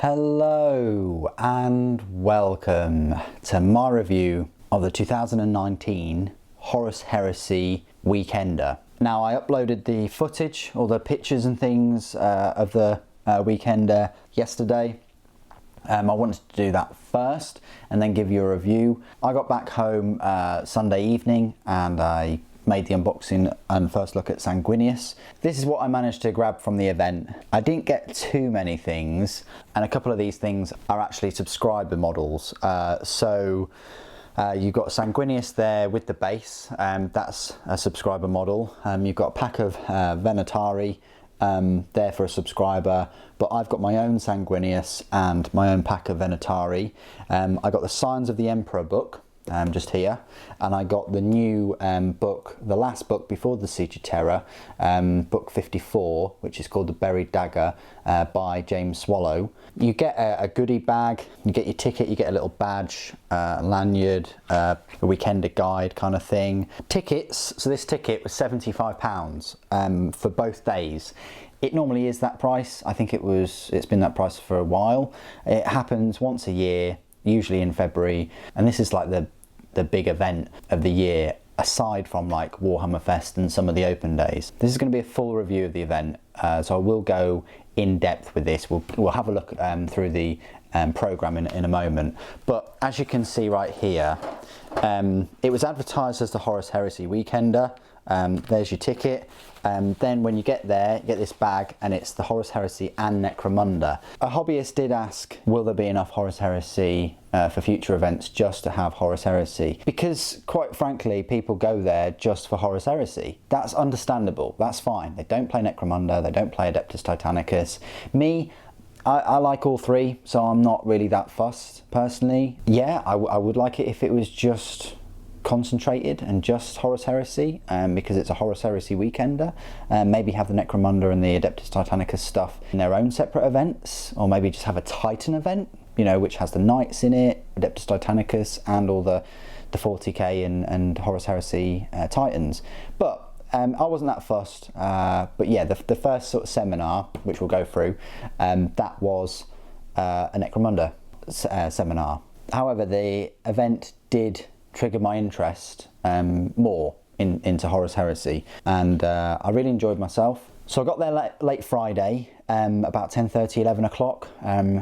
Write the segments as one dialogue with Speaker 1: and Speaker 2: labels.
Speaker 1: Hello and welcome to my review of the 2019 Horus Heresy Weekender. Now, I uploaded the footage, all the pictures and things of the Weekender yesterday. I wanted to do that first and then give you a review. I got back home Sunday evening and I made the unboxing and first look at Sanguinius. This is what I managed to grab from the event. I didn't get too many things, and a couple of these things are actually subscriber models. You've got Sanguinius there with the base, that's a subscriber model. You've got a pack of Venatari there for a subscriber, but I've got my own Sanguinius and my own pack of Venatari. I got the Signs of the Emperor book, just here, and I got the new book, the last book before the Siege of Terror, book 54, which is called The Buried Dagger by James Swallow. You get a goodie bag, you get your ticket, you get a little badge, lanyard, a Weekender guide kind of thing. Tickets, so this ticket was £75 for both days. It normally is that price. I think it's been that price for a while. It happens once a year, usually in February, and this is like the big event of the year, aside from like Warhammer Fest and some of the open days. This is going to be a full review of the event, so I will go in depth with this. We'll have a look through the program in a moment, but as you can see right here, it was advertised as the Horus Heresy Weekender. There's your ticket. Then when you get there, you get this bag and it's the Horus Heresy and Necromunda. A hobbyist did ask, will there be enough Horus Heresy for future events just to have Horus Heresy? Because quite frankly, people go there just for Horus Heresy. That's understandable, that's fine. They don't play Necromunda, they don't play Adeptus Titanicus. Me, I like all three, so I'm not really that fussed personally. Yeah, I would like it if it was just concentrated and just Horus Heresy, because it's a Horus Heresy Weekender. Maybe have the Necromunda and the Adeptus Titanicus stuff in their own separate events, or maybe just have a Titan event, you know, which has the Knights in it, Adeptus Titanicus, and all the 40k and Horus Heresy Titans. But I wasn't that fussed. But yeah, the first sort of seminar, which we'll go through, that was a Necromunda seminar. However, the event did trigger my interest more into Horus Heresy, and I really enjoyed myself. So I got there late Friday, about 10:30, 11 o'clock,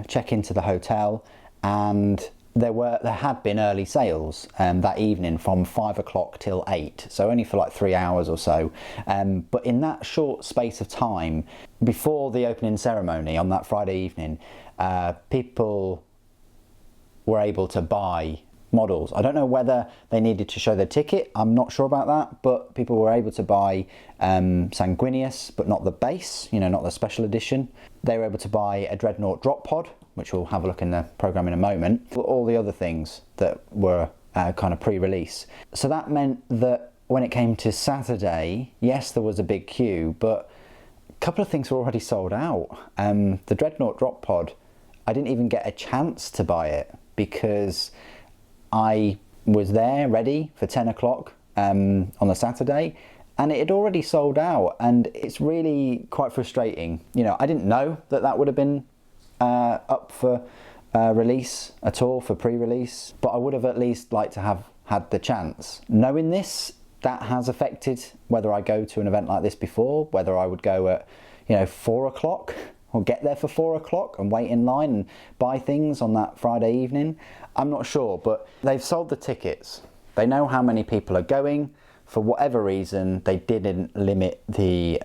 Speaker 1: check into the hotel, and there had been early sales that evening from 5 o'clock till 8, so only for like 3 hours or so. But in that short space of time before the opening ceremony on that Friday evening, people were able to buy models. I don't know whether they needed to show their ticket, I'm not sure about that, but people were able to buy Sanguinius, but not the base, you know, not the special edition. They were able to buy a Dreadnought drop pod, which we'll have a look in the program in a moment, all the other things that were kind of pre-release. So that meant that when it came to Saturday, yes, there was a big queue, but a couple of things were already sold out. The Dreadnought drop pod, I didn't even get a chance to buy it because I was there ready for 10 o'clock on the Saturday, and it had already sold out, and it's really quite frustrating. You know, I didn't know that would have been up for release at all, for pre-release, but I would have at least liked to have had the chance. Knowing this, that has affected whether I go to an event like this before, whether I would go at, you know, 4 o'clock or get there for 4 o'clock and wait in line and buy things on that Friday evening. I'm not sure, but they've sold the tickets. They know how many people are going. For whatever reason, they didn't limit the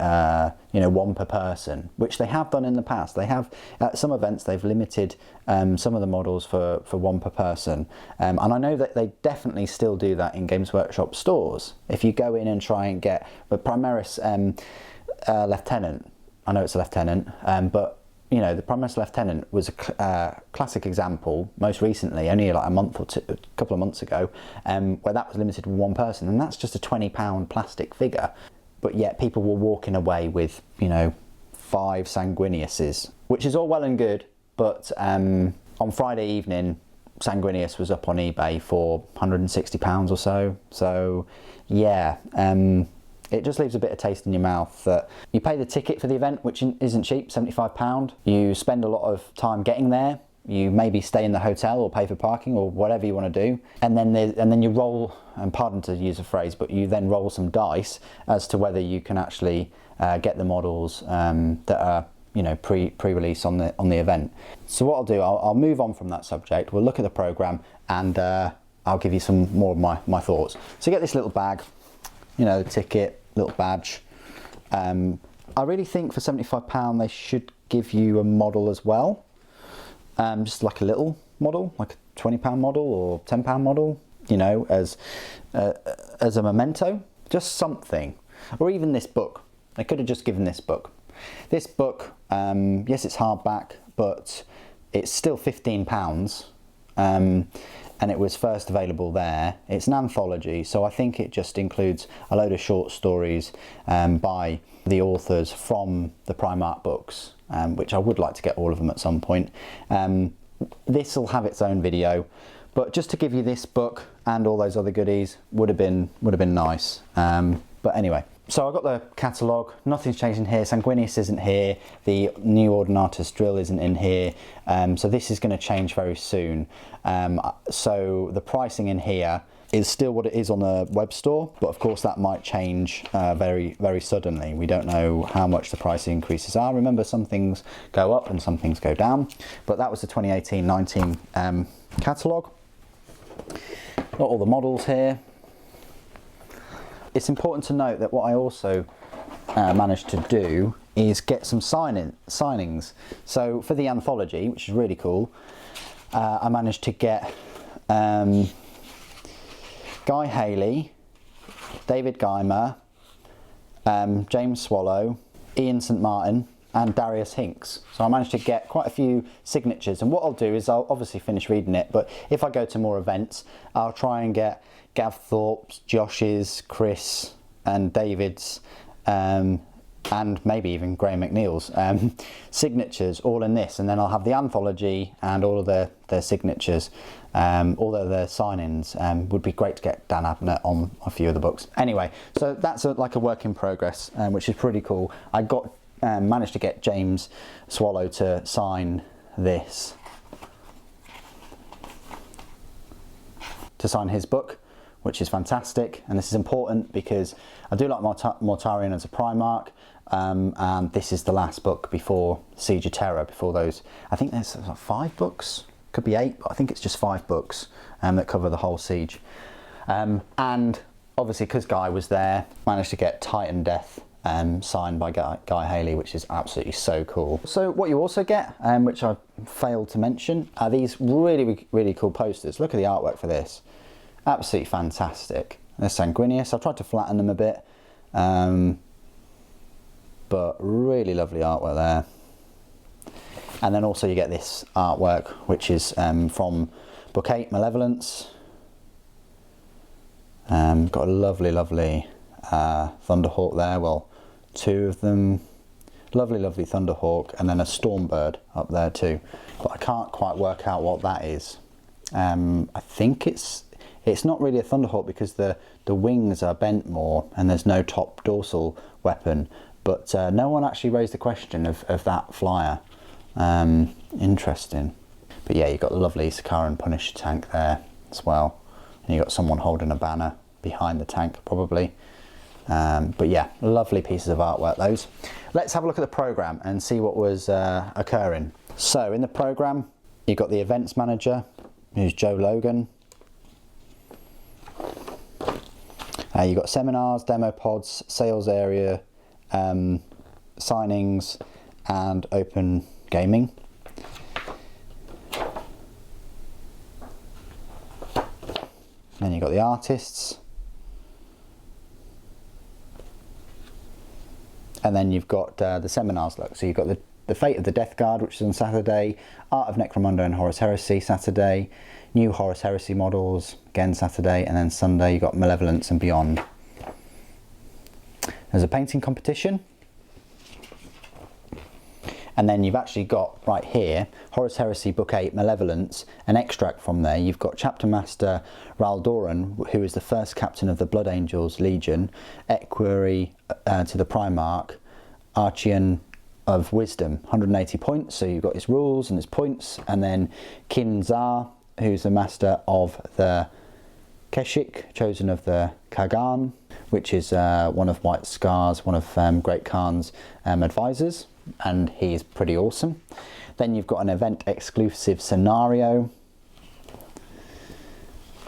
Speaker 1: one per person, which they have done in the past. They have, at some events, they've limited some of the models for one per person. And I know that they definitely still do that in Games Workshop stores. If you go in and try and get the Primaris Lieutenant, I know it's a Lieutenant, but you know, the Primaris Lieutenant was a classic example, most recently, only like a couple of months ago, where that was limited to one person, and that's just a £20 plastic figure. But yet people were walking away with, you know, 5 Sanguiniuses, which is all well and good, but on Friday evening, Sanguinius was up on eBay for £160 or so. So yeah, it just leaves a bit of taste in your mouth that you pay the ticket for the event, which isn't cheap, £75. You spend a lot of time getting there. You maybe stay in the hotel or pay for parking or whatever you want to do, and then you roll, and pardon to use a phrase, but you then roll some dice as to whether you can actually get the models that are, you know, pre-release on the event. So what I'll do, I'll move on from that subject. We'll look at the program, and I'll give you some more of my thoughts. So you get this little bag, you know, the ticket, little badge. I really think for £75 they should give you a model as well. Just like a little model, like a £20 model or £10 model, you know, as a memento, just something. Or even this book. They could have just given this book. This book, yes, it's hardback, but it's still £15, and it was first available there. It's an anthology, so I think it just includes a load of short stories by the authors from the Primark books, which I would like to get all of them at some point. This will have its own video, but just to give you this book and all those other goodies would have been nice. But anyway, so I've got the catalogue. Nothing's changed in here. Sanguinius isn't here. The New Ordinatus drill isn't in here. So this is going to change very soon. So the pricing in here is still what it is on the web store, but of course that might change very, very suddenly. We don't know how much the price increases are. Remember, some things go up and some things go down, but that was the 2018-19 catalogue. Got all the models here. It's important to note that what I also managed to do is get some signings. So for the anthology, which is really cool, I managed to get Guy Haley, David Geimer, James Swallow, Ian St Martin and Darius Hinks. So I managed to get quite a few signatures, and what I'll do is I'll obviously finish reading it, but if I go to more events I'll try and get Gav Thorpe's, Josh's, Chris and David's and maybe even Graham McNeil's signatures all in this, and then I'll have the anthology and all of their signatures, all of their sign-ins. Would be great to get Dan Abnett on a few of the books. Anyway, so that's like a work in progress, which is pretty cool. I got managed to get James Swallow to sign this, to sign his book, which is fantastic, and this is important because I do like Mortarion as a Primarch, and this is the last book before Siege of Terror, before those, I think there's like 5 books, could be 8, but I think it's just 5 books that cover the whole siege. And obviously because Guy was there, managed to get Titan Death signed by Guy Haley, which is absolutely so cool. So what you also get, which I failed to mention, are these really, really cool posters. Look at the artwork for this. Absolutely fantastic. They're Sanguinius. I've tried to flatten them a bit, but really lovely artwork there. And then also you get this artwork, which is from Book 8, Malevolence. Got a lovely, lovely Thunderhawk there. Well, 2 of them. Lovely, lovely Thunderhawk, and then a Stormbird up there too. But I can't quite work out what that is. I think it's not really a Thunderhawk because the wings are bent more and there's no top dorsal weapon. But no one actually raised the question of that flyer. Interesting. But yeah, you've got the lovely Sakaran Punisher tank there as well. And you've got someone holding a banner behind the tank probably. But yeah, lovely pieces of artwork those. Let's have a look at the programme and see what was occurring. So in the programme, you've got the events manager, who's Joe Logan. You've got seminars, demo pods, sales area, signings and open gaming. Then you've got the artists. And then you've got the seminars look. So you've got the Fate of the Death Guard, which is on Saturday, Art of Necromunda and Horus Heresy Saturday, new Horus Heresy models, again Saturday, and then Sunday you've got Malevolence and Beyond. There's a painting competition. And then you've actually got right here, Horus Heresy Book 8 Malevolence, an extract from there. You've got Chapter Master Raldoran, who is the first captain of the Blood Angels Legion, Equerry to the Primarch, Archean of Wisdom, 180 points, so you've got his rules and his points. And then Kinzar, who's the master of the Keshik, chosen of the Kagan, which is one of White Scar's, one of Great Khan's advisors, and he's pretty awesome. Then you've got an event exclusive scenario,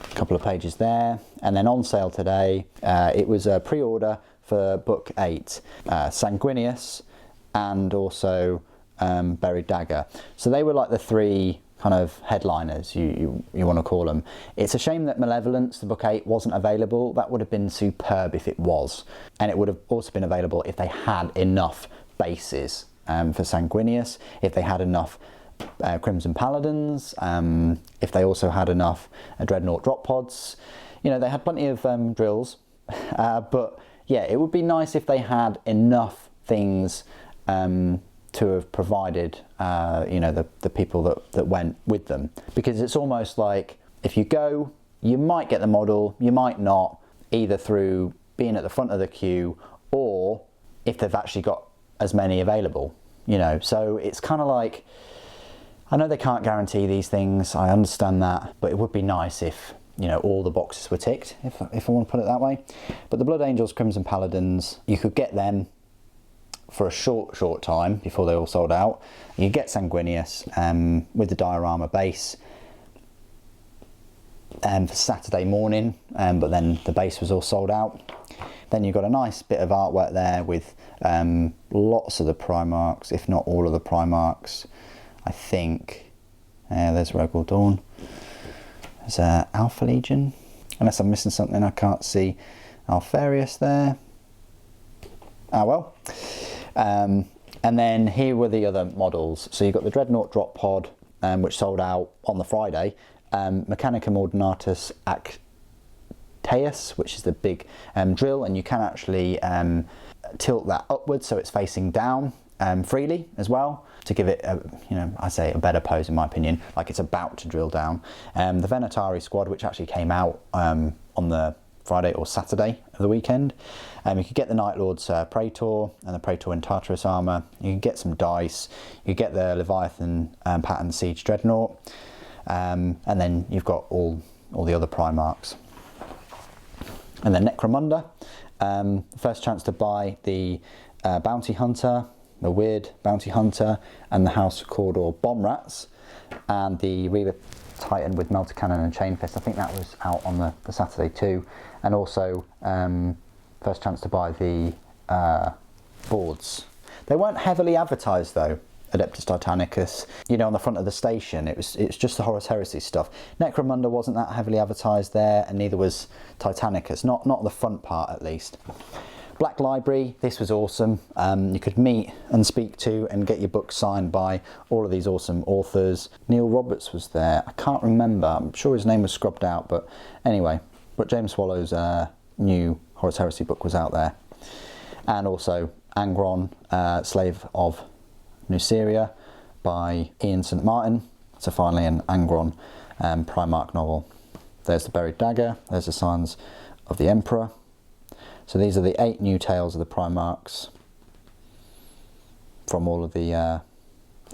Speaker 1: a couple of pages there, and then on sale today, it was a pre-order for Book 8, Sanguinius, and also Buried Dagger. So they were like the three kind of headliners, you want to call them. It's a shame that Malevolence, the Book 8, wasn't available. That would have been superb if it was. And it would have also been available if they had enough bases for Sanguinius, if they had enough Crimson Paladins, if they also had enough Dreadnought drop pods. You know, they had plenty of drills, but yeah, it would be nice if they had enough things to have provided, you know, the people that went with them. Because it's almost like, if you go, you might get the model, you might not, either through being at the front of the queue, or if they've actually got as many available, you know. So it's kind of like, I know they can't guarantee these things, I understand that, but it would be nice if, you know, all the boxes were ticked, if I want to put it that way. But the Blood Angels, Crimson Paladins, you could get them for a short time before they all sold out. You get Sanguinius with the diorama base for Saturday morning, but then the base was all sold out. Then you've got a nice bit of artwork there with lots of the Primarchs, if not all of the Primarchs. I think there's Rogal Dawn. There's Alpha Legion, unless I'm missing something I can't see. Alfarius there. Ah well. And then here were the other models. So you've got the Dreadnought drop pod, which sold out on the Friday. Mechanicum Ordinatus Actaeus, which is the big drill, and you can actually tilt that upwards so it's facing down freely as well, to give it, you know, I say a better pose in my opinion, like it's about to drill down. The Venatari squad, which actually came out on the Friday or Saturday of the weekend. You could get the Night Lord's Praetor and the Praetor in Tartarus armour. You can get some dice. You get the Leviathan pattern Siege Dreadnought. And then you've got all the other Primarchs. And then Necromunda. First chance to buy the Bounty Hunter, the Weird Bounty Hunter, and the House of Cawdor Bomb Rats, and the Reaver Titan with Melter Cannon and Chain Fist. I think that was out on the Saturday too. And also first chance to buy the boards. They weren't heavily advertised though, Adeptus Titanicus. You know, on the front of the station, it's just the Horus Heresy stuff. Necromunda wasn't that heavily advertised there, and neither was Titanicus, not the front part at least. Black Library, this was awesome. You could meet and speak to and get your book signed by all of these awesome authors. Neil Roberts was there. I can't remember, I'm sure his name was scrubbed out, but anyway. But James Swallow's new Horus Heresy book was out there. And also Angron, Slave of Nuceria by Ian St. Martin. So finally an Angron Primarch novel. There's the Buried Dagger, there's the Signs of the Emperor. So these are the 8 new tales of the Primarchs from all of the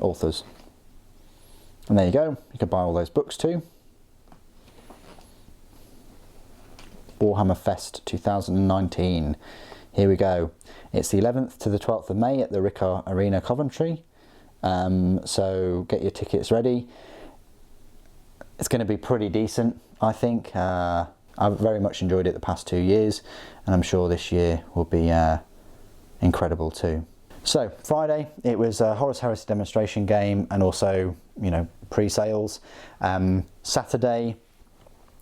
Speaker 1: authors. And there you go, you can buy all those books too. Warhammer Fest 2019. Here we go. It's the 11th to the 12th of May at the Rickard Arena, Coventry. So get your tickets ready. It's going to be pretty decent, I think. I've very much enjoyed it the past 2 years, and I'm sure this year will be incredible too. So Friday, it was a Horus Heresy demonstration game, and also, you know, pre-sales. Saturday,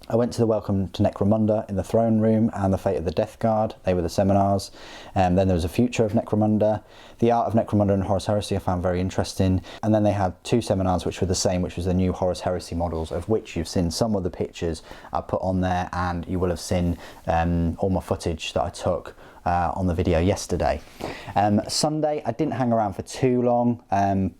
Speaker 1: I went to the Welcome to Necromunda in the Throne Room and the Fate of the Death Guard. They were the seminars. Then there was a Future of Necromunda. The Art of Necromunda and Horus Heresy I found very interesting. And then they had 2 seminars which were the same, which was the new Horus Heresy models, of which you've seen some of the pictures I put on there, and you will have seen all my footage that I took on the video yesterday. Sunday, I didn't hang around for too long,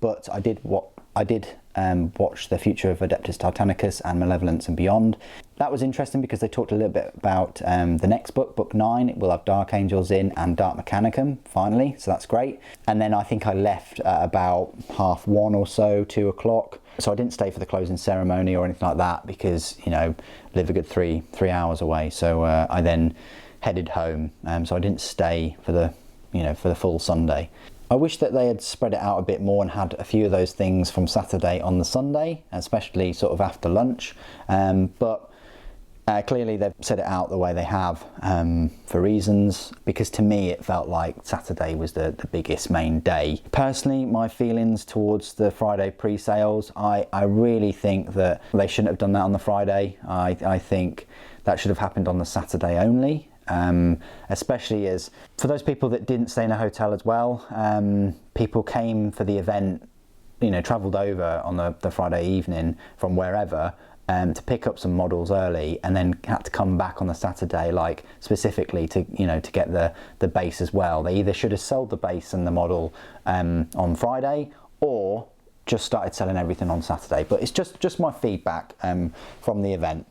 Speaker 1: but I did watch The Future of Adeptus Titanicus and Malevolence and Beyond. That was interesting because they talked a little bit about the next book, book 9. It will have Dark Angels in and Dark Mechanicum, finally, so that's great. And then I think I left at about 1:30 or so, 2 o'clock. So I didn't stay for the closing ceremony or anything like that because, you know, live a good three hours away. So I then headed home. So I didn't stay for the full Sunday. I wish that they had spread it out a bit more and had a few of those things from Saturday on the Sunday, especially sort of after lunch. But clearly they've set it out the way they have for reasons, because to me it felt like Saturday was the biggest main day. Personally, my feelings towards the Friday pre-sales, I really think that they shouldn't have done that on the Friday. I think that should have happened on the Saturday only. Especially as for those people that didn't stay in a hotel as well, people came for the event, you know, travelled over on the Friday evening from wherever to pick up some models early, and then had to come back on the Saturday, like specifically to get the base as well. They either should have sold the base and the model on Friday, or just started selling everything on Saturday. But it's just my feedback from the event.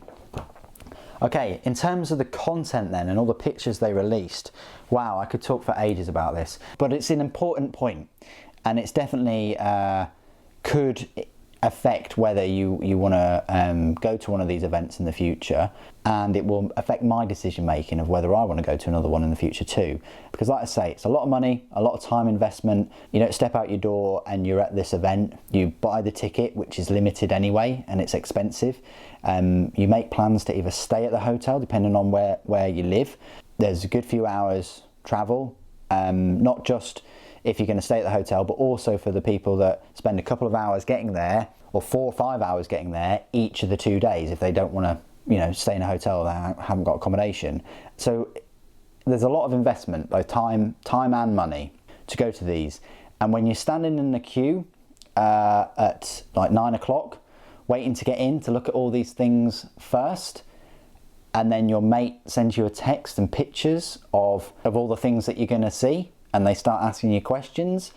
Speaker 1: Okay, in terms of the content then and all the pictures they released, wow, I could talk for ages about this, but it's an important point, and it's definitely could affect whether you want to go to one of these events in the future, and it will affect my decision making of whether I want to go to another one in the future too. Because like I say, it's a lot of money, a lot of time investment. You don't step out your door and you're at this event. You buy the ticket, which is limited anyway, and it's expensive. You make plans to either stay at the hotel, depending on where you live. There's a good few hours travel, not just if you're going to stay at the hotel, but also for the people that spend a couple of hours getting there, or 4 or 5 hours getting there each of the 2 days, if they don't want to, stay in a hotel that haven't got accommodation. So there's a lot of investment, both time and money, to go to these. And when you're standing in the queue at like 9 o'clock, waiting to get in to look at all these things first, and then your mate sends you a text and pictures of all the things that you're going to see, and they start asking you questions,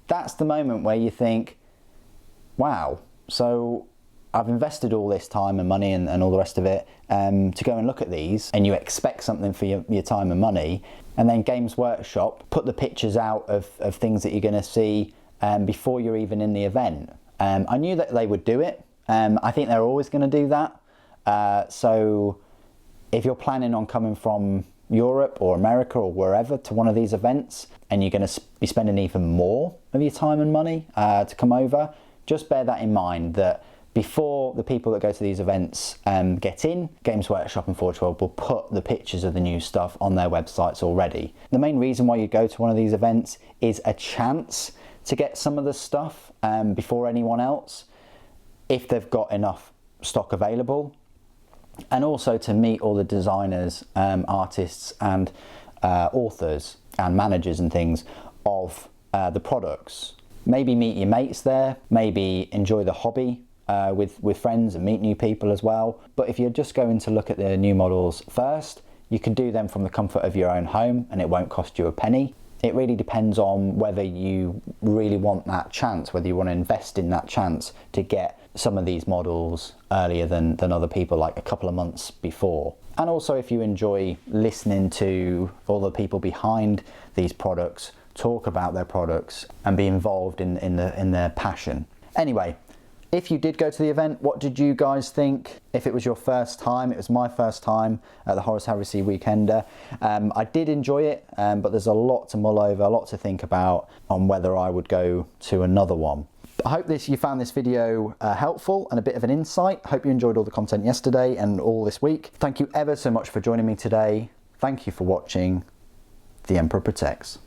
Speaker 1: that's the moment where you think, wow, so I've invested all this time and money and all the rest of it to go and look at these, and you expect something for your time and money, and then Games Workshop put the pictures out of things that you're going to see before you're even in the event. I knew that they would do it. I think they're always going to do that. So if you're planning on coming from Europe or America or wherever to one of these events, and you're going to be spending even more of your time and money to come over, just bear that in mind, that before the people that go to these events get in, Games Workshop and Forge World will put the pictures of the new stuff on their websites already. The main reason why you go to one of these events is a chance to get some of the stuff before anyone else, if they've got enough stock available, and also to meet all the designers, artists and authors and managers and things of the products. Maybe meet your mates there, maybe enjoy the hobby with friends and meet new people as well. But if you're just going to look at the new models first, you can do them from the comfort of your own home and it won't cost you a penny. It really depends on whether you really want that chance, whether you want to invest in that chance to get some of these models earlier than other people, like a couple of months before. And also if you enjoy listening to all the people behind these products talk about their products and be involved in their passion. Anyway, if you did go to the event, what did you guys think? If it was your first time, it was my first time at the Horus Heresy Weekender. I did enjoy it, but there's a lot to mull over, a lot to think about on whether I would go to another one. I hope you found this video helpful and a bit of an insight. I hope you enjoyed all the content yesterday and all this week. Thank you ever so much for joining me today. Thank you for watching. The Emperor Protects.